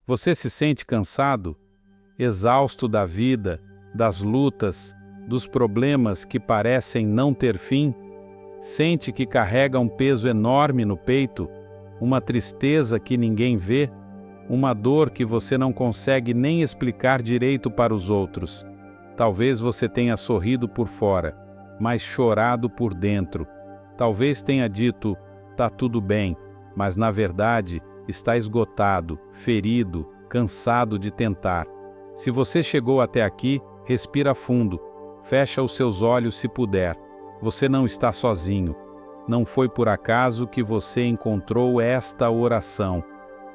Você se sente cansado, exausto da vida, das lutas, dos problemas que parecem não ter fim? Sente que carrega um peso enorme no peito, uma tristeza que ninguém vê, uma dor que você não consegue nem explicar direito para os outros. Talvez você tenha sorrido por fora, mas chorado por dentro. Talvez tenha dito, tá tudo bem, mas na verdade está esgotado, ferido, cansado de tentar. Se você chegou até aqui, respira fundo, fecha os seus olhos se puder. Você não está sozinho. Não foi por acaso que você encontrou esta oração.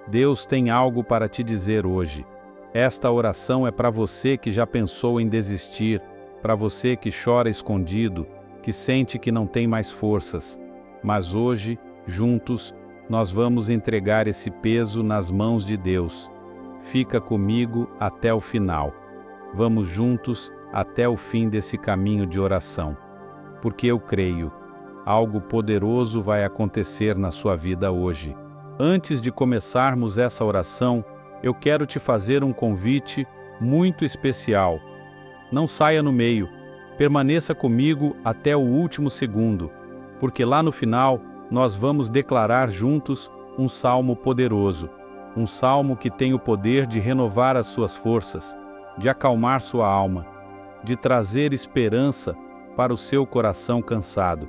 Deus tem algo para te dizer hoje. Esta oração é para você que já pensou em desistir, para você que chora escondido, que sente que não tem mais forças. Mas hoje, juntos, nós vamos entregar esse peso nas mãos de Deus. Fica comigo até o final. Vamos juntos até o fim desse caminho de oração. Porque eu creio, algo poderoso vai acontecer na sua vida hoje. Antes de começarmos essa oração, eu quero te fazer um convite muito especial. Não saia no meio, permaneça comigo até o último segundo, porque lá no final nós vamos declarar juntos um salmo poderoso, um salmo que tem o poder de renovar as suas forças, de acalmar sua alma, de trazer esperança para o seu coração cansado.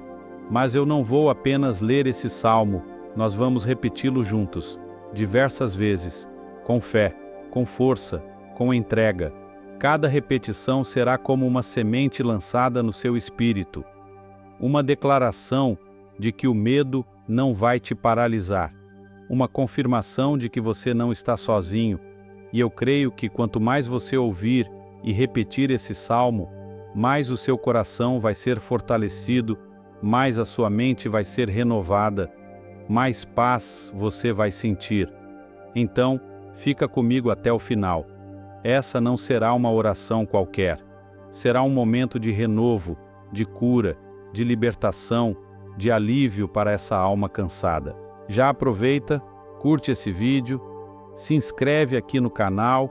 Mas eu não vou apenas ler esse salmo, nós vamos repeti-lo juntos, diversas vezes, com fé, com força, com entrega. Cada repetição será como uma semente lançada no seu espírito, uma declaração de que o medo não vai te paralisar, uma confirmação de que você não está sozinho, e eu creio que quanto mais você ouvir e repetir esse salmo, mais o seu coração vai ser fortalecido, mais a sua mente vai ser renovada, mais paz você vai sentir. Então, fica comigo até o final. Essa não será uma oração qualquer. Será um momento de renovo, de cura, de libertação, de alívio para essa alma cansada. Já aproveita, curte esse vídeo, se inscreve aqui no canal,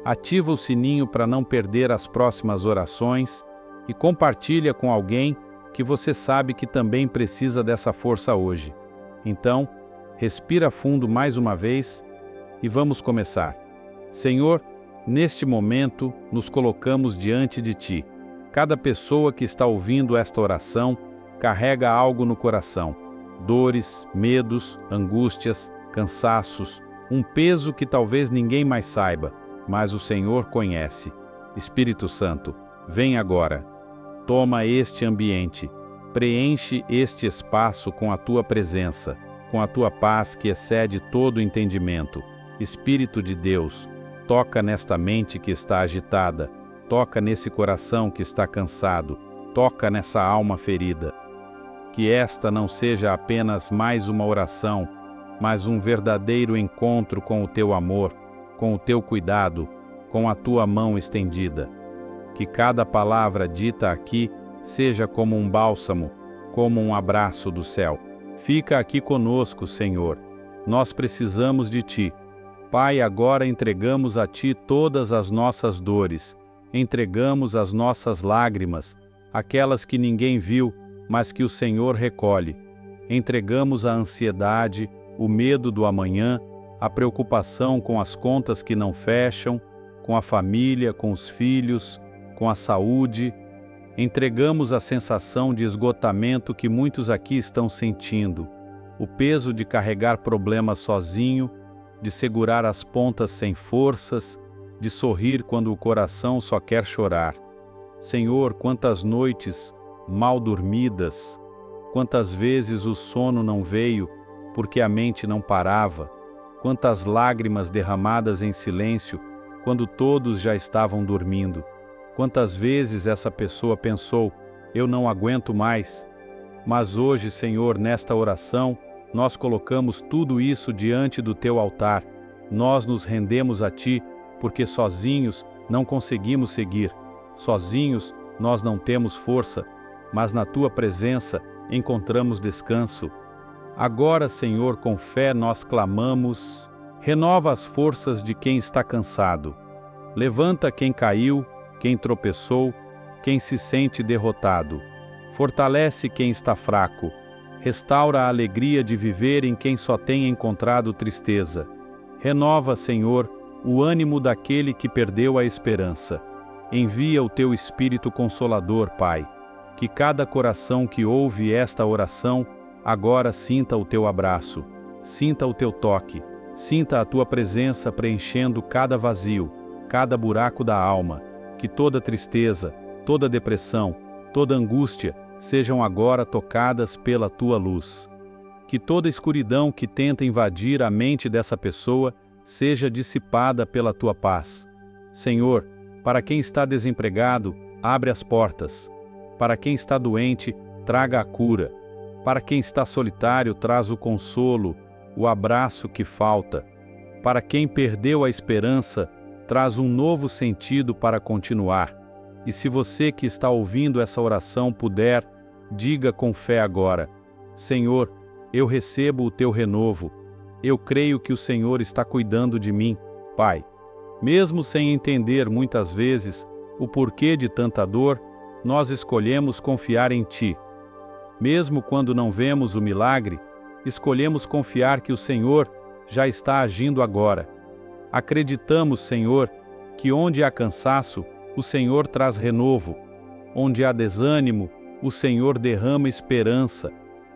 ativa o sininho para não perder as próximas orações e compartilha com alguém que você sabe que também precisa dessa força hoje. Então, respira fundo mais uma vez e vamos começar. Senhor, neste momento nos colocamos diante de Ti. Cada pessoa que está ouvindo esta oração carrega algo no coração. Dores, medos, angústias, cansaços, um peso que talvez ninguém mais saiba, mas o Senhor conhece. Espírito Santo, vem agora. Toma este ambiente. Preenche este espaço com a Tua presença, com a Tua paz que excede todo entendimento. Espírito de Deus, toca nesta mente que está agitada, toca nesse coração que está cansado, toca nessa alma ferida. Que esta não seja apenas mais uma oração, mas um verdadeiro encontro com o Teu amor, com o Teu cuidado, com a Tua mão estendida. Que cada palavra dita aqui seja como um bálsamo, como um abraço do céu. Fica aqui conosco, Senhor. Nós precisamos de Ti. Pai, agora entregamos a Ti todas as nossas dores, entregamos as nossas lágrimas, aquelas que ninguém viu, mas que o Senhor recolhe. Entregamos a ansiedade, o medo do amanhã, a preocupação com as contas que não fecham, com a família, com os filhos, com a saúde. Entregamos a sensação de esgotamento que muitos aqui estão sentindo, o peso de carregar problemas sozinho, de segurar as pontas sem forças, de sorrir quando o coração só quer chorar. Senhor, quantas noites mal dormidas, quantas vezes o sono não veio porque a mente não parava, quantas lágrimas derramadas em silêncio quando todos já estavam dormindo. Quantas vezes essa pessoa pensou, eu não aguento mais. Mas hoje, Senhor, nesta oração, nós colocamos tudo isso diante do Teu altar. Nós nos rendemos a Ti, porque sozinhos não conseguimos seguir. Sozinhos nós não temos força, mas na Tua presença encontramos descanso. Agora, Senhor, com fé nós clamamos, Renova as forças de quem está cansado. Levanta quem caiu, quem tropeçou, quem se sente derrotado. Fortalece quem está fraco. Restaura a alegria de viver em quem só tem encontrado tristeza. Renova, Senhor, o ânimo daquele que perdeu a esperança. Envia o teu Espírito Consolador, Pai. Que cada coração que ouve esta oração agora sinta o teu abraço, sinta o teu toque, sinta a tua presença preenchendo cada vazio, cada buraco da alma. Que toda tristeza, toda depressão, toda angústia sejam agora tocadas pela tua luz. Que toda escuridão que tenta invadir a mente dessa pessoa seja dissipada pela tua paz. Senhor, para quem está desempregado, abre as portas. Para quem está doente, traga a cura. Para quem está solitário, traz o consolo, o abraço que falta. Para quem perdeu a esperança, traz um novo sentido para continuar. E se você que está ouvindo essa oração puder, diga com fé agora: Senhor, eu recebo o teu renovo. Eu creio que o Senhor está cuidando de mim, Pai. Mesmo sem entender muitas vezes o porquê de tanta dor, nós escolhemos confiar em Ti. Mesmo quando não vemos o milagre, escolhemos confiar que o Senhor já está agindo agora. Acreditamos, Senhor, que onde há cansaço, o Senhor traz renovo. Onde há desânimo, o Senhor derrama esperança.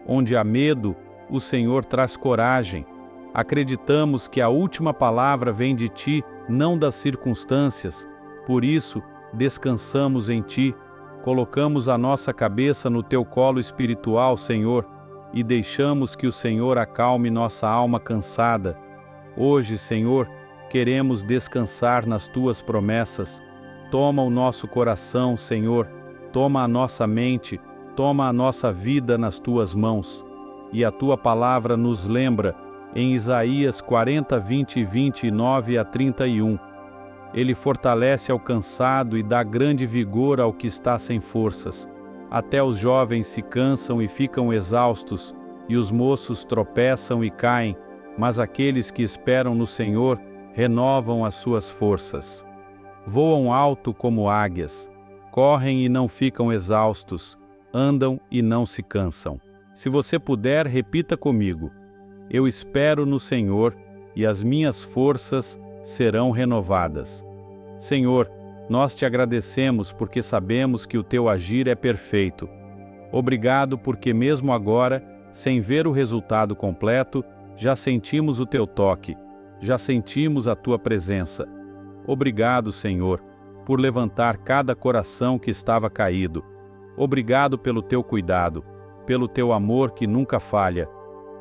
Onde há medo, o Senhor traz coragem. Acreditamos que a última palavra vem de Ti, não das circunstâncias. Por isso, descansamos em Ti. Colocamos a nossa cabeça no Teu colo espiritual, Senhor, e deixamos que o Senhor acalme nossa alma cansada. Hoje, Senhor, queremos descansar nas Tuas promessas. Toma o nosso coração, Senhor, toma a nossa mente, toma a nossa vida nas Tuas mãos. E a Tua palavra nos lembra, em Isaías 40, 20 e 29 a 31, Ele fortalece ao cansado e dá grande vigor ao que está sem forças. Até os jovens se cansam e ficam exaustos, e os moços tropeçam e caem, mas aqueles que esperam no Senhor renovam as suas forças. Voam alto como águias, correm e não ficam exaustos, andam e não se cansam. Se você puder, repita comigo: eu espero no Senhor e as minhas forças serão renovadas. Senhor, nós te agradecemos porque sabemos que o teu agir é perfeito. Obrigado porque mesmo agora, sem ver o resultado completo, já sentimos o teu toque, já sentimos a tua presença. Obrigado, Senhor, por levantar cada coração que estava caído. Obrigado pelo teu cuidado, pelo teu amor que nunca falha.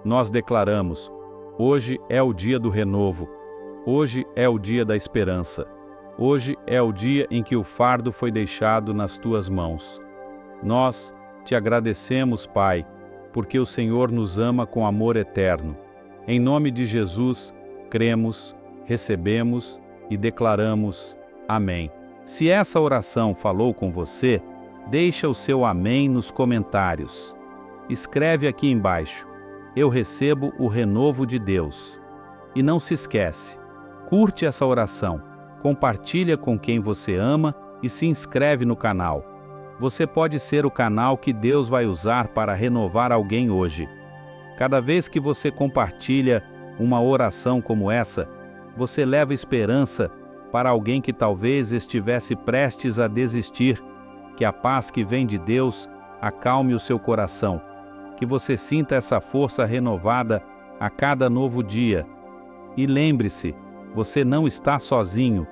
Nós declaramos: hoje é o dia do renovo, hoje é o dia da esperança, hoje é o dia em que o fardo foi deixado nas tuas mãos. Nós te agradecemos, Pai, porque o Senhor nos ama com amor eterno. Em nome de Jesus, cremos, recebemos e declaramos amém. Se essa oração falou com você, deixa o seu amém nos comentários. Escreve aqui embaixo: eu recebo o renovo de Deus. E não se esquece, curte essa oração, compartilha com quem você ama e se inscreve no canal. Você pode ser o canal que Deus vai usar para renovar alguém hoje. Cada vez que você compartilha uma oração como essa, você leva esperança para alguém que talvez estivesse prestes a desistir. Que a paz que vem de Deus acalme o seu coração. Que você sinta essa força renovada a cada novo dia. E lembre-se, você não está sozinho,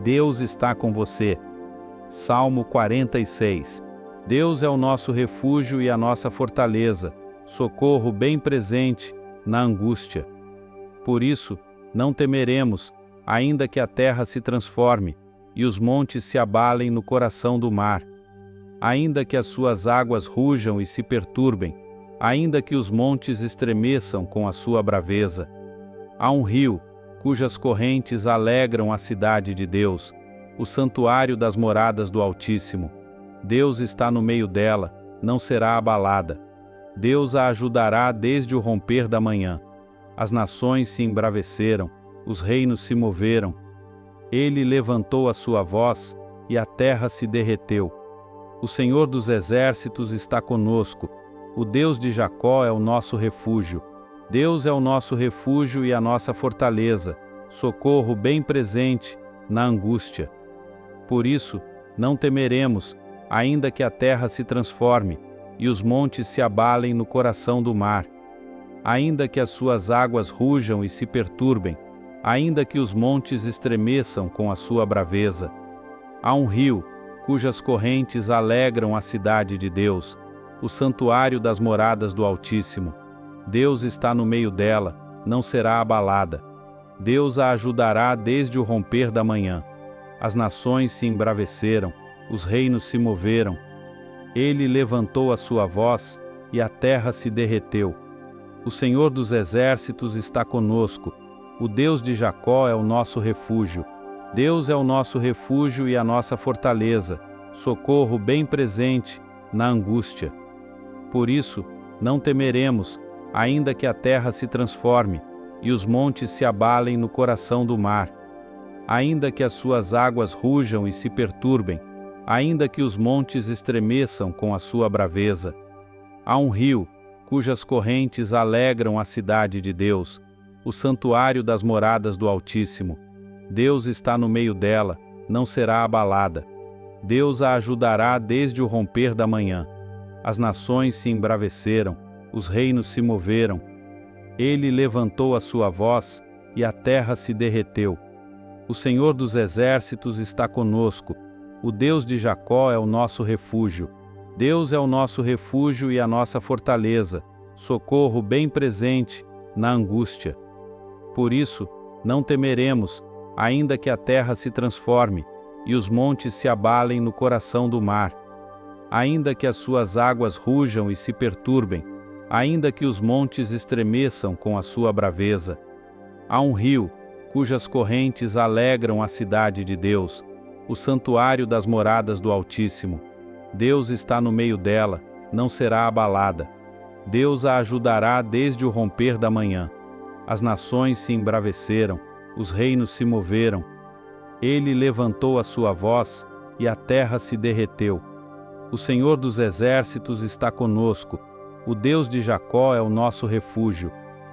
Deus está com você. Salmo 46. Deus é o nosso refúgio e a nossa fortaleza, socorro bem presente na angústia. Por isso, não temeremos, ainda que a terra se transforme e os montes se abalem no coração do mar. Ainda que as suas águas rujam e se perturbem, ainda que os montes estremeçam com a sua braveza. Há um rio, cujas correntes alegram a cidade de Deus, o santuário das moradas do Altíssimo. Deus está no meio dela, não será abalada. Deus a ajudará desde o romper da manhã. As nações se embraveceram, os reinos se moveram. Ele levantou a sua voz, e a terra se derreteu. O Senhor dos exércitos está conosco. O Deus de Jacó é o nosso refúgio. Deus é o nosso refúgio e a nossa fortaleza, socorro bem presente na angústia. Por isso, não temeremos, ainda que a terra se transforme, e os montes se abalem no coração do mar. Ainda que as suas águas rujam e se perturbem, ainda que os montes estremeçam com a sua braveza. Há um rio, cujas correntes alegram a cidade de Deus, o santuário das moradas do Altíssimo. Deus está no meio dela, não será abalada. Deus a ajudará desde o romper da manhã. As nações se embraveceram, os reinos se moveram. Ele levantou a sua voz, e a terra se derreteu. O Senhor dos exércitos está conosco. O Deus de Jacó é o nosso refúgio. Deus é o nosso refúgio e a nossa fortaleza, socorro bem presente na angústia. Por isso, não temeremos, ainda que a terra se transforme, e os montes se abalem no coração do mar. Ainda que as suas águas rujam e se perturbem, ainda que os montes estremeçam com a sua braveza. Há um rio, cujas correntes alegram a cidade de Deus, o santuário das moradas do Altíssimo. Deus está no meio dela, não será abalada. Deus a ajudará desde o romper da manhã. As nações se embraveceram, os reinos se moveram. Ele levantou a sua voz, e a terra se derreteu. O Senhor dos exércitos está conosco. O Deus de Jacó é o nosso refúgio. Deus é o nosso refúgio e a nossa fortaleza, socorro bem presente na angústia. Por isso, não temeremos, ainda que a terra se transforme, e os montes se abalem no coração do mar. Ainda que as suas águas rujam e se perturbem, ainda que os montes estremeçam com a sua braveza. Há um rio, cujas correntes alegram a cidade de Deus, o santuário das moradas do Altíssimo. Deus está no meio dela, não será abalada. Deus a ajudará desde o romper da manhã. As nações se embraveceram, os reinos se moveram. Ele levantou a sua voz, e a terra se derreteu. O Senhor dos exércitos está conosco. O Deus de Jacó é o nosso refúgio.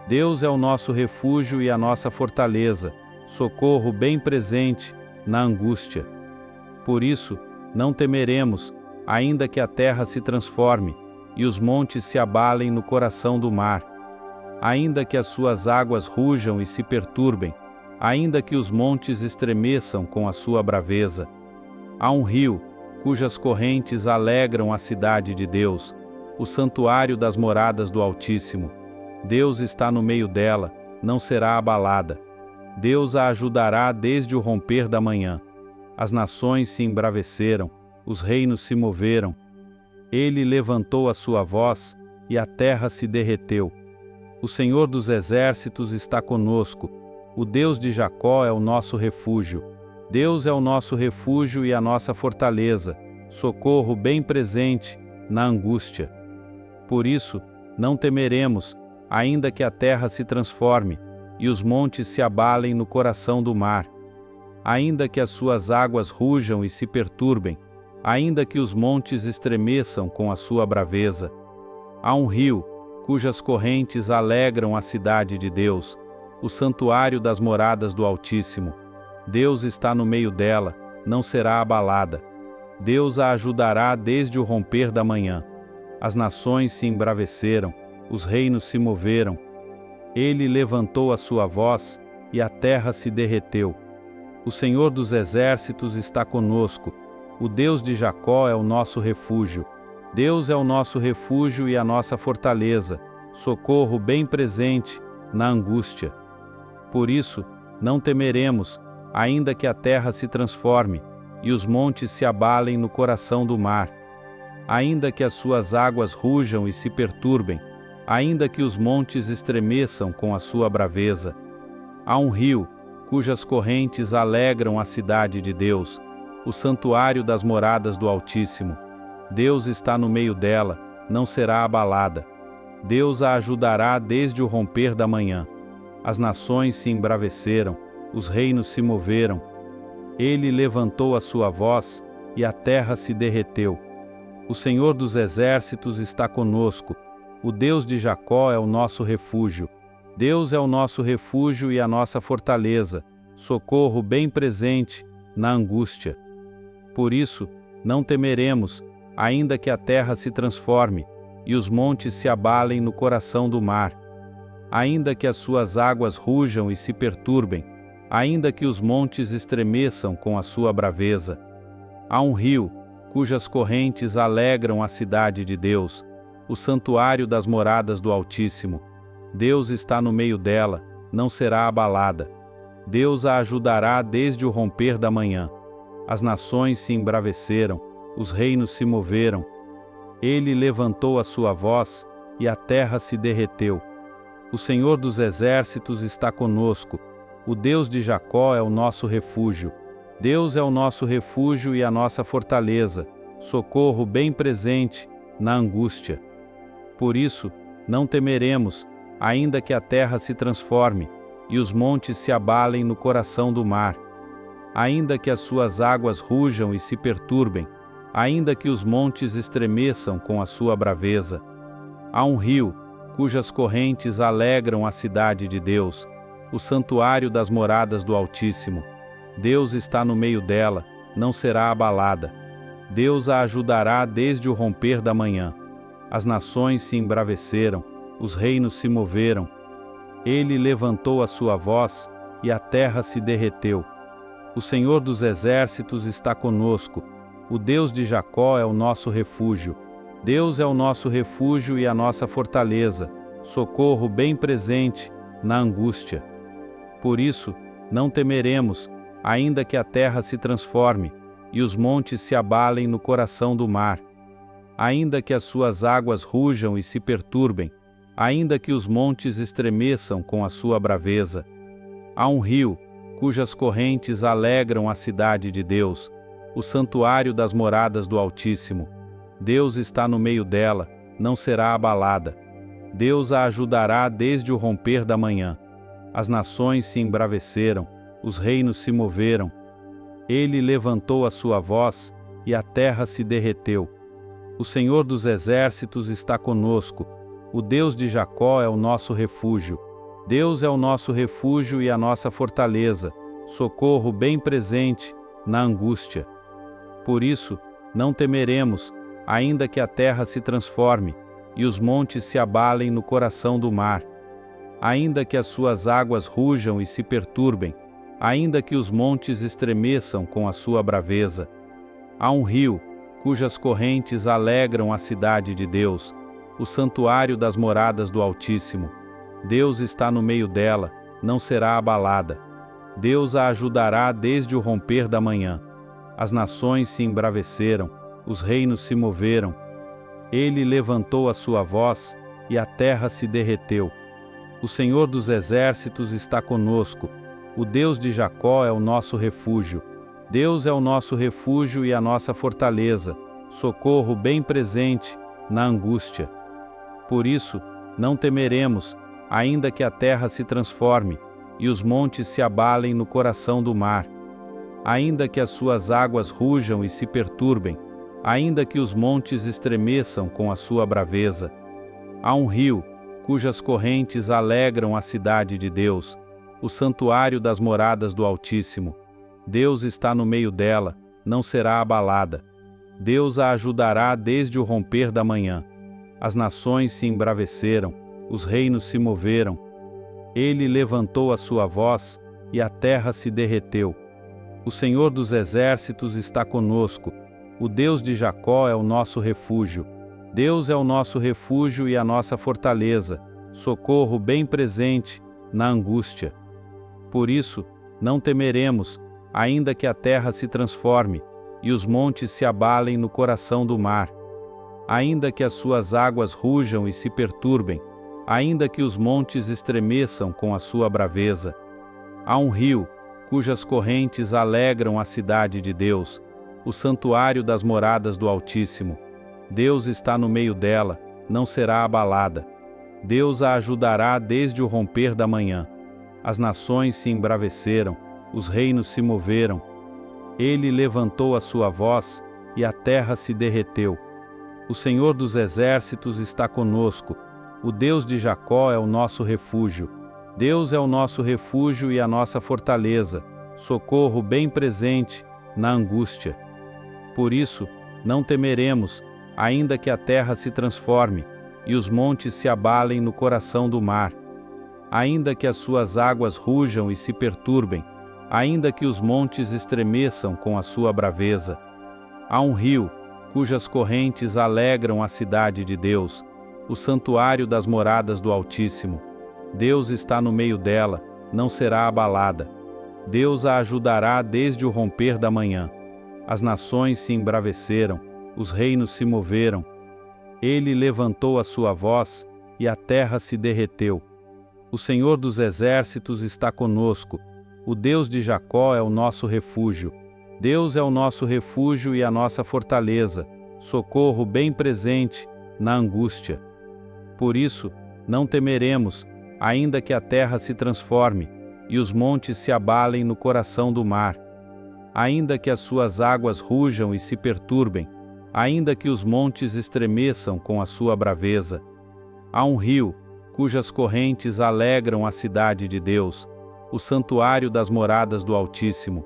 Deus é o nosso refúgio e a nossa fortaleza, socorro bem presente na angústia. Por isso, não temeremos, ainda que a terra se transforme, e os montes se abalem no coração do mar. Ainda que as suas águas rujam e se perturbem, ainda que os montes estremeçam com a sua braveza. Há um rio, cujas correntes alegram a cidade de Deus, o santuário das moradas do Altíssimo. Deus está no meio dela, não será abalada. Deus a ajudará desde o romper da manhã. As nações se embraveceram, os reinos se moveram. Ele levantou a sua voz, e a terra se derreteu. O Senhor dos exércitos está conosco. O Deus de Jacó é o nosso refúgio. Deus é o nosso refúgio e a nossa fortaleza, socorro bem presente na angústia. Por isso, não temeremos, ainda que a terra se transforme, e os montes se abalem no coração do mar. Ainda que as suas águas rujam e se perturbem, ainda que os montes estremeçam com a sua braveza. Há um rio, cujas correntes alegram a cidade de Deus, o santuário das moradas do Altíssimo. Deus está no meio dela, não será abalada. Deus a ajudará desde o romper da manhã. As nações se embraveceram, os reinos se moveram. Ele levantou a sua voz, e a terra se derreteu. O Senhor dos exércitos está conosco. O Deus de Jacó é o nosso refúgio. Deus é o nosso refúgio e a nossa fortaleza, socorro bem presente na angústia. Por isso, não temeremos, ainda que a terra se transforme, e os montes se abalem no coração do mar. Ainda que as suas águas rujam e se perturbem, ainda que os montes estremeçam com a sua braveza. Há um rio, cujas correntes alegram a cidade de Deus, o santuário das moradas do Altíssimo. Deus está no meio dela, não será abalada. Deus a ajudará desde o romper da manhã. As nações se embraveceram, os reinos se moveram. Ele levantou a sua voz, e a terra se derreteu. O Senhor dos exércitos está conosco. O Deus de Jacó é o nosso refúgio. Deus é o nosso refúgio e a nossa fortaleza, socorro bem presente na angústia. Por isso, não temeremos, ainda que a terra se transforme, e os montes se abalem no coração do mar. Ainda que as suas águas rujam e se perturbem, ainda que os montes estremeçam com a sua braveza. Há um rio, cujas correntes alegram a cidade de Deus, o santuário das moradas do Altíssimo. Deus está no meio dela, não será abalada. Deus a ajudará desde o romper da manhã. As nações se embraveceram, os reinos se moveram. Ele levantou a sua voz, e a terra se derreteu. O Senhor dos exércitos está conosco. O Deus de Jacó é o nosso refúgio. Deus é o nosso refúgio e a nossa fortaleza, socorro bem presente na angústia. Por isso, não temeremos, ainda que a terra se transforme, e os montes se abalem no coração do mar. Ainda que as suas águas rujam e se perturbem, ainda que os montes estremeçam com a sua braveza. Há um rio, cujas correntes alegram a cidade de Deus, o santuário das moradas do Altíssimo. Deus está no meio dela, não será abalada. Deus a ajudará desde o romper da manhã. As nações se embraveceram, os reinos se moveram. Ele levantou a sua voz, e a terra se derreteu. O Senhor dos exércitos está conosco. O Deus de Jacó é o nosso refúgio. Deus é o nosso refúgio e a nossa fortaleza, socorro bem presente na angústia. Por isso, não temeremos, ainda que a terra se transforme, e os montes se abalem no coração do mar. Ainda que as suas águas rujam e se perturbem, ainda que os montes estremeçam com a sua braveza. Há um rio, cujas correntes alegram a cidade de Deus, o santuário das moradas do Altíssimo. Deus está no meio dela, não será abalada. Deus a ajudará desde o romper da manhã. As nações se embraveceram, os reinos se moveram. Ele levantou a sua voz, e a terra se derreteu. O Senhor dos exércitos está conosco. O Deus de Jacó é o nosso refúgio. Deus é o nosso refúgio e a nossa fortaleza, socorro bem presente na angústia. Por isso, não temeremos, ainda que a terra se transforme, e os montes se abalem no coração do mar. Ainda que as suas águas rujam e se perturbem, ainda que os montes estremeçam com a sua braveza. Há um rio, cujas correntes alegram a cidade de Deus, o santuário das moradas do Altíssimo. Deus está no meio dela, não será abalada. Deus a ajudará desde o romper da manhã. As nações se embraveceram, os reinos se moveram. Ele levantou a sua voz, e a terra se derreteu. O Senhor dos exércitos está conosco. O Deus de Jacó é o nosso refúgio. Deus é o nosso refúgio e a nossa fortaleza, socorro bem presente na angústia. Por isso, não temeremos, ainda que a terra se transforme, e os montes se abalem no coração do mar. Ainda que as suas águas rujam e se perturbem, ainda que os montes estremeçam com a sua braveza. Há um rio, cujas correntes alegram a cidade de Deus, o santuário das moradas do Altíssimo. Deus está no meio dela, não será abalada. Deus a ajudará desde o romper da manhã. As nações se embraveceram, os reinos se moveram. Ele levantou a sua voz, e a terra se derreteu. O Senhor dos exércitos está conosco. O Deus de Jacó é o nosso refúgio. Deus é o nosso refúgio e a nossa fortaleza, socorro bem presente na angústia. Por isso, não temeremos, ainda que a terra se transforme, e os montes se abalem no coração do mar. Ainda que as suas águas rujam e se perturbem, ainda que os montes estremeçam com a sua braveza. Há um rio, cujas correntes alegram a cidade de Deus, o santuário das moradas do Altíssimo. Deus está no meio dela, não será abalada. Deus a ajudará desde o romper da manhã. As nações se embraveceram, os reinos se moveram. Ele levantou a sua voz e a terra se derreteu. O Senhor dos exércitos está conosco. O Deus de Jacó é o nosso refúgio. Deus é o nosso refúgio e a nossa fortaleza, socorro bem presente na angústia. Por isso, não temeremos, ainda que a terra se transforme e os montes se abalem no coração do mar. Ainda que as suas águas rujam e se perturbem, ainda que os montes estremeçam com a sua braveza. Há um rio, cujas correntes alegram a cidade de Deus, o santuário das moradas do Altíssimo. Deus está no meio dela, não será abalada. Deus a ajudará desde o romper da manhã. As nações se embraveceram, os reinos se moveram. Ele levantou a sua voz e a terra se derreteu. O Senhor dos exércitos está conosco. O Deus de Jacó é o nosso refúgio. Deus é o nosso refúgio e a nossa fortaleza, socorro bem presente na angústia. Por isso, não temeremos, ainda que a terra se transforme e os montes se abalem no coração do mar. Ainda que as suas águas rujam e se perturbem, ainda que os montes estremeçam com a sua braveza. Há um rio, cujas correntes alegram a cidade de Deus, o santuário das moradas do Altíssimo.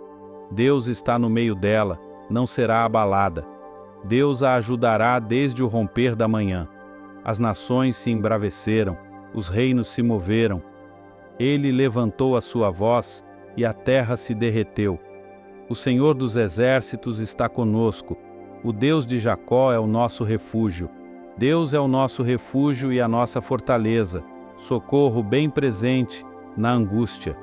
Deus está no meio dela, não será abalada. Deus a ajudará desde o romper da manhã. As nações se embraveceram, os reinos se moveram. Ele levantou a sua voz e a terra se derreteu. O Senhor dos exércitos está conosco. O Deus de Jacó é o nosso refúgio. Deus é o nosso refúgio e a nossa fortaleza, socorro bem presente na angústia.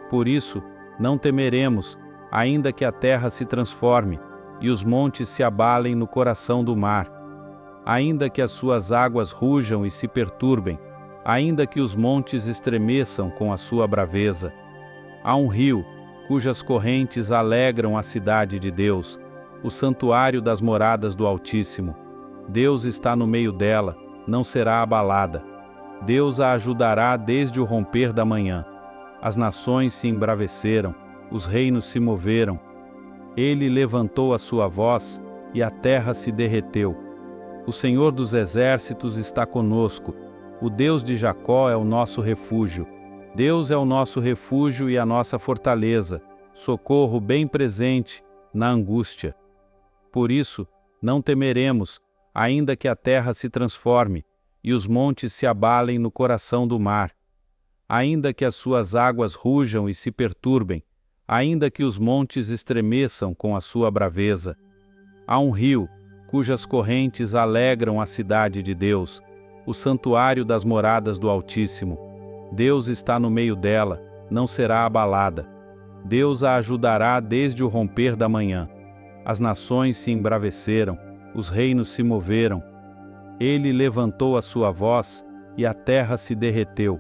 Por isso, não temeremos, ainda que a terra se transforme e os montes se abalem no coração do mar. Ainda que as suas águas rujam e se perturbem, ainda que os montes estremeçam com a sua braveza. Há um rio, cujas correntes alegram a cidade de Deus, o santuário das moradas do Altíssimo. Deus está no meio dela, não será abalada. Deus a ajudará desde o romper da manhã. As nações se embraveceram, os reinos se moveram. Ele levantou a sua voz e a terra se derreteu. O Senhor dos exércitos está conosco. O Deus de Jacó é o nosso refúgio. Deus é o nosso refúgio e a nossa fortaleza, socorro bem presente na angústia. Por isso, não temeremos, ainda que a terra se transforme e os montes se abalem no coração do mar. Ainda que as suas águas rujam e se perturbem, ainda que os montes estremeçam com a sua braveza. Há um rio, cujas correntes alegram a cidade de Deus, o santuário das moradas do Altíssimo. Deus está no meio dela, não será abalada. Deus a ajudará desde o romper da manhã. As nações se embraveceram, os reinos se moveram. Ele levantou a sua voz e a terra se derreteu.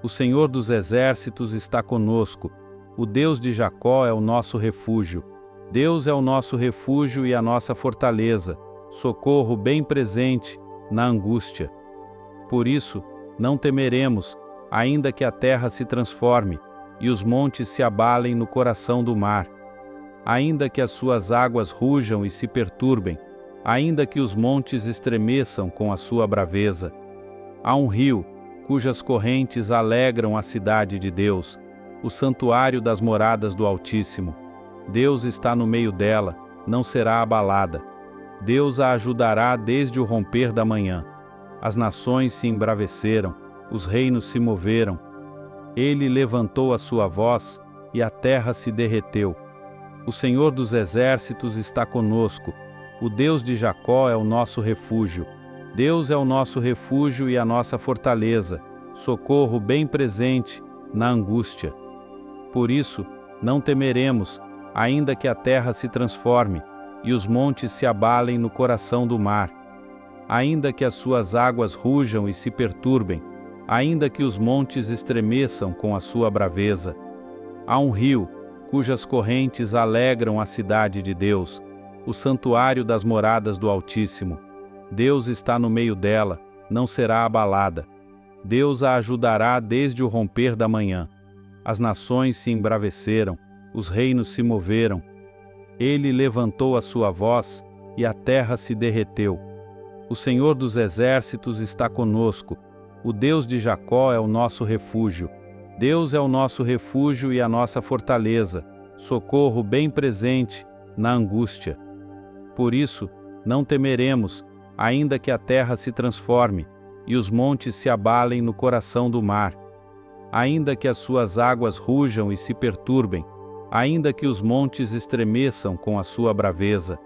O Senhor dos exércitos está conosco. O Deus de Jacó é o nosso refúgio. Deus é o nosso refúgio e a nossa fortaleza, socorro bem presente na angústia. Por isso, não temeremos, ainda que a terra se transforme e os montes se abalem no coração do mar. Ainda que as suas águas rujam e se perturbem, ainda que os montes estremeçam com a sua braveza. Há um rio, cujas correntes alegram a cidade de Deus, o santuário das moradas do Altíssimo. Deus está no meio dela, não será abalada. Deus a ajudará desde o romper da manhã. As nações se embraveceram, os reinos se moveram. Ele levantou a sua voz e a terra se derreteu. O Senhor dos exércitos está conosco. O Deus de Jacó é o nosso refúgio. Deus é o nosso refúgio e a nossa fortaleza, socorro bem presente na angústia. Por isso, não temeremos, ainda que a terra se transforme e os montes se abalem no coração do mar. Ainda que as suas águas rujam e se perturbem, ainda que os montes estremeçam com a sua braveza. Há um rio, cujas correntes alegram a cidade de Deus, o santuário das moradas do Altíssimo. Deus está no meio dela, não será abalada. Deus a ajudará desde o romper da manhã. As nações se embraveceram, os reinos se moveram. Ele levantou a sua voz, e a terra se derreteu. O Senhor dos exércitos está conosco. O Deus de Jacó é o nosso refúgio. Deus é o nosso refúgio e a nossa fortaleza, socorro bem presente na angústia. Por isso, não temeremos, ainda que a terra se transforme, e os montes se abalem no coração do mar. Ainda que as suas águas rujam e se perturbem, ainda que os montes estremeçam com a sua braveza.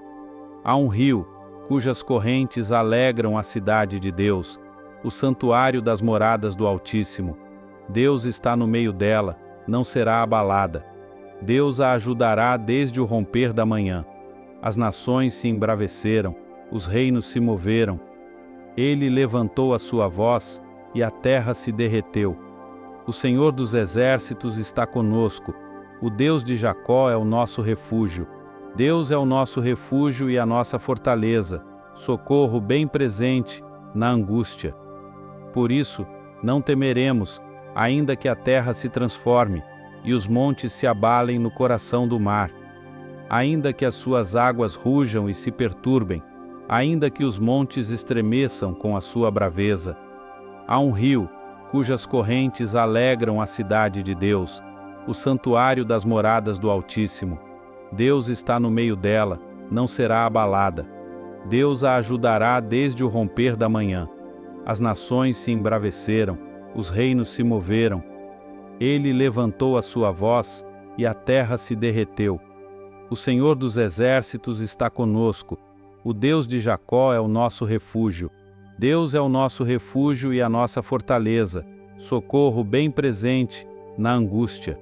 Há um rio, cujas correntes alegram a cidade de Deus, o santuário das moradas do Altíssimo. Deus está no meio dela, não será abalada. Deus a ajudará desde o romper da manhã. As nações se embraveceram, os reinos se moveram. Ele levantou a sua voz, e a terra se derreteu. O Senhor dos exércitos está conosco. O Deus de Jacó é o nosso refúgio. Deus é o nosso refúgio e a nossa fortaleza, socorro bem presente na angústia. Por isso, não temeremos, ainda que a terra se transforme, e os montes se abalem no coração do mar. Ainda que as suas águas rujam e se perturbem, ainda que os montes estremeçam com a sua braveza. Há um rio, cujas correntes alegram a cidade de Deus, o santuário das moradas do Altíssimo. Deus está no meio dela, não será abalada. Deus a ajudará desde o romper da manhã. As nações se embraveceram, os reinos se moveram. Ele levantou a sua voz, e a terra se derreteu. O Senhor dos exércitos está conosco. O Deus de Jacó é o nosso refúgio. Deus é o nosso refúgio e a nossa fortaleza, socorro bem presente na angústia.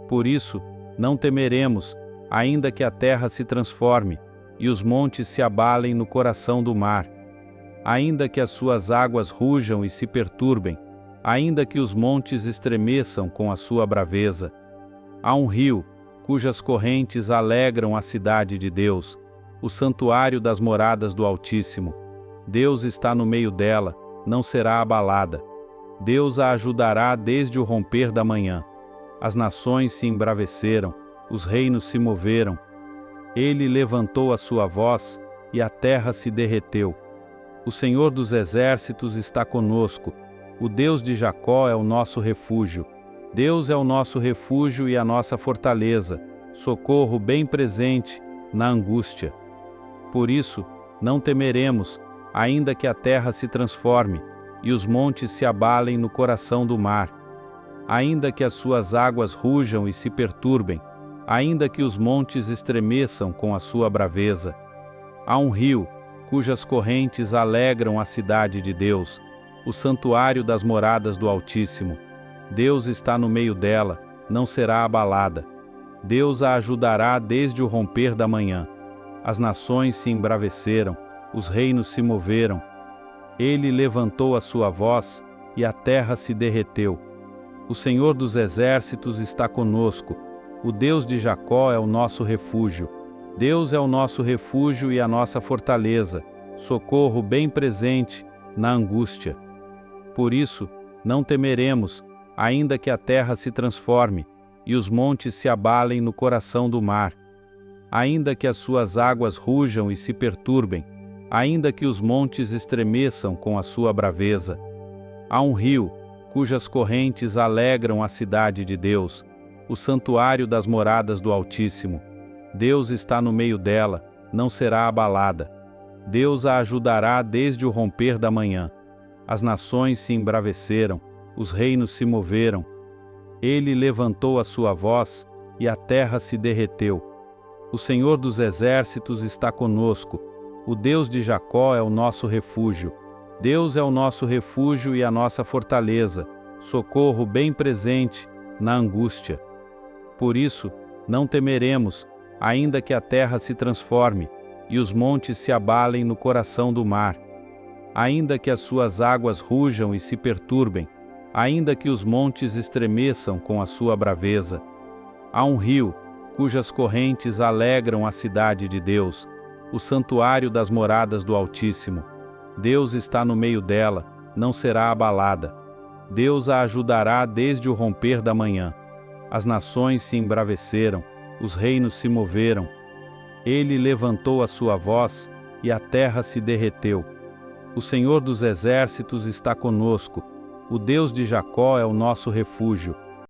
Por isso, não temeremos, ainda que a terra se transforme, e os montes se abalem no coração do mar. Ainda que as suas águas rujam e se perturbem, ainda que os montes estremeçam com a sua braveza. Há um rio, cujas correntes alegram a cidade de Deus, o santuário das moradas do Altíssimo. Deus está no meio dela, não será abalada. Deus a ajudará desde o romper da manhã. As nações se embraveceram, os reinos se moveram. Ele levantou a sua voz, e a terra se derreteu. O Senhor dos exércitos está conosco. O Deus de Jacó é o nosso refúgio. Deus é o nosso refúgio e a nossa fortaleza, socorro bem presente na angústia. Por isso, não temeremos, ainda que a terra se transforme, e os montes se abalem no coração do mar. Ainda que as suas águas rujam e se perturbem, ainda que os montes estremeçam com a sua braveza. Há um rio, cujas correntes alegram a cidade de Deus, o santuário das moradas do Altíssimo. Deus está no meio dela, não será abalada. Deus a ajudará desde o romper da manhã. As nações se embraveceram, os reinos se moveram. Ele levantou a sua voz, e a terra se derreteu. O Senhor dos exércitos está conosco. O Deus de Jacó é o nosso refúgio. Deus é o nosso refúgio e a nossa fortaleza, socorro bem presente na angústia. Por isso, não temeremos, ainda que a terra se transforme, e os montes se abalem no coração do mar. Ainda que as suas águas rujam e se perturbem, ainda que os montes estremeçam com a sua braveza. Há um rio, cujas correntes alegram a cidade de Deus, o santuário das moradas do Altíssimo. Deus está no meio dela, não será abalada. Deus a ajudará desde o romper da manhã. As nações se embraveceram, os reinos se moveram. Ele levantou a sua voz, e a terra se derreteu. O Senhor dos exércitos está conosco. O Deus de Jacó é o nosso refúgio. Deus é o nosso refúgio e a nossa fortaleza, socorro bem presente na angústia. Por isso, não temeremos, ainda que a terra se transforme, e os montes se abalem no coração do mar. Ainda que as suas águas rujam e se perturbem, ainda que os montes estremeçam com a sua braveza. Há um rio, cujas correntes alegram a cidade de Deus, o santuário das moradas do Altíssimo. Deus está no meio dela, não será abalada. Deus a ajudará desde o romper da manhã. As nações se embraveceram, os reinos se moveram. Ele levantou a sua voz e a terra se derreteu. O Senhor dos exércitos está conosco. O Deus de Jacó é o nosso refúgio.